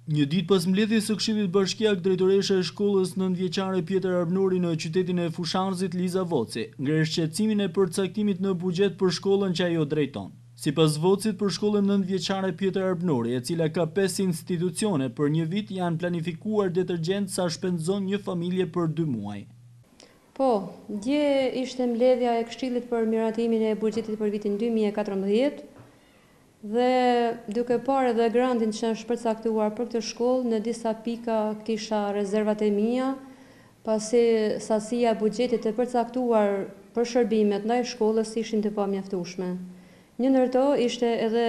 Një ditë pas mbledhjes së Këshillit Bashkiak, drejtoresha e shkollës nëntëvjeçare Pjetër Arbnori në qytetin e Fushanzit, Liza Voci, ngre shqetësimin e përcaktimit në buxhet për shkollën që ajo drejton. Sipas Vocit, për shkollën nëntëvjeçare Pjetër Arbnori, e cila ka 5 institucione, për një vit janë planifikuar detergjent sa shpenzon një familje për 2 muaj. Po, dje ishte mbledhja e Këshillit për miratimin e buxhetit për vitin 2014. Dhe duke parë edhe grantin që është përcaktuar për këtë shkollë, në disa pika kisha rezervat e mia, pasi sasia e buxhetit e përcaktuar për shërbimet ndaj shkollës ishin të pamjaftueshme. Një ndër to ishte edhe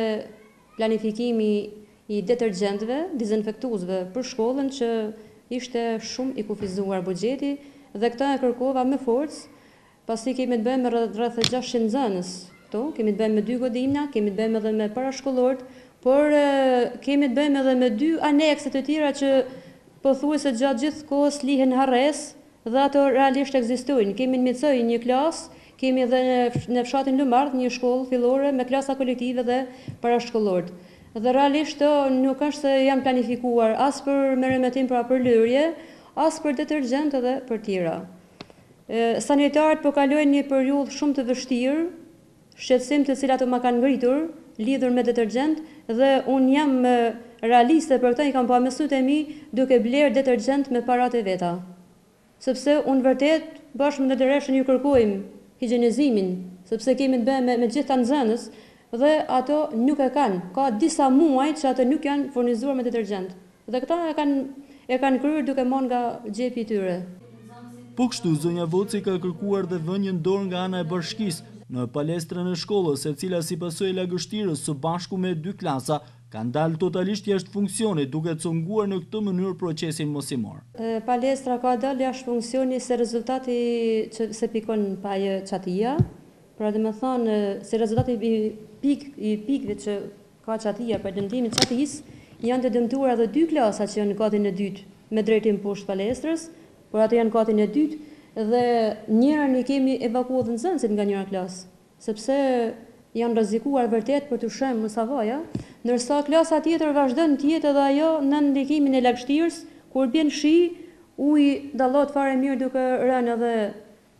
planifikimi i detergjentëve, dezinfektuesve për shkollën, që ishte shumë i kufizuar buxheti, dhe këtë e kërkova me forcë, pasi kemi të bëjmë rreth 600 nxënës. Kemi të bëjmë me 2 godimna, kemi të bëjmë edhe me parashkollort, por kemi të bëjmë edhe me 2 anekse të tjera që pothuajse gjatë gjithë kohës lihen harres dhe ato realisht ekzistojnë. Kemi në Micoj një klasë, kemi edhe në fshatin Lumardh një shkollë fillore me klasa kolektive dhe parashkollort. Dhe realisht nuk është se janë planifikuar as për merremetim për lërje, as për detergjent edhe për tjera. Sanitarët po kalojnë një periudhë shumë të vështirë, shqetësim të cilat më kanë ngritur, lidhur me detergjent, dhe unë jam realiste për këtë, i kam pa mesut e mi duke bler detergjent me parat e veta. Sepse unë vërtet, bashkë me ndërreshën ju kërkojmë higjenizimin, sepse kemi të bëjmë me gjitha nxënës, dhe ato nuk e kanë. Ka disa muaj që ato nuk janë furnizuar me detergjent. Dhe këta e kanë kryer duke marrë nga xhepi i tyre. Po kështu, zonja Voci ka kërkuar dhe vënien dorë nga ana e bashkisë në palestrën e shkollës, e cila si pasojë e lagështirës së bashku me 2 klasa, kanë dalë totalisht jashtë funksionit, duke cunguar në këtë mënyrë procesin mosimor. Palestra ka dalë jashtë funksioni se rezultati që se pikon pajë çatia, pra dhe me thonë, se rezultati i pikëve që ka çatia për dëmtimin e çatis, janë të dëmtuar edhe 2 klasa që janë në katin e dytë me drejtim poshtë palestrës, por ato janë katin e dytë, dhe njërën i kemi evakuar dhe nxënësit nga njëra klasë, sepse janë rrezikuar vërtet për të shem në savaja, ndërsa klasa tjetër vazhdon të jetë edhe ajo në ndikimin e lagështirës, kur bjen shi, uji dallohet fare mirë duke rënë edhe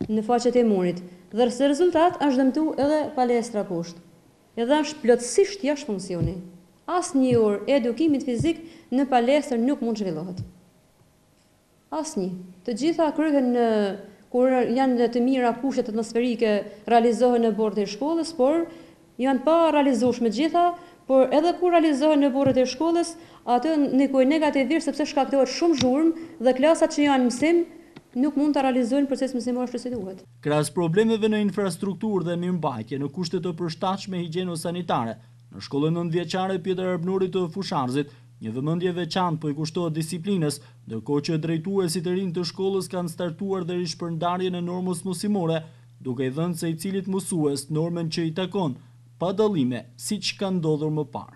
në faqet e murit. Dhe si rezultat është dëmtuar edhe palestra poshtë. Edhe është plotësisht jashtë funksioni. Asnjë orë edukimit fizik në palestër nuk mund zhvillohet. Asnjë. Të gjitha kryhen kur janë të mira kushtet atmosferike realizohen në bordë e shkollës, por janë pa realizueshme gjitha, por edhe kur realizohen në bordë e shkollës, ato ndikojnë negativisht sepse shkaktohet shumë zhurmë dhe klasat që janë mësim nuk mund të realizojnë proces mësimor ashtu si duhet. Krahas problemeve në infrastrukturë dhe mirëmbajtje në kushte të përshtatshme higjieno-sanitare, në shkollën nëntëvjeçare Pjetër Arbnori të Fushanzit, një vëmendje veçantë po i kushtohet disiplinës, ndërkohë që drejtuesit e rinj të shkollës kanë startuar dhe rishpërndarjen e normës mësimore, duke i dhënë seciliit mësues normën që i takon, pa dallime, siç ka ndodhur më parë.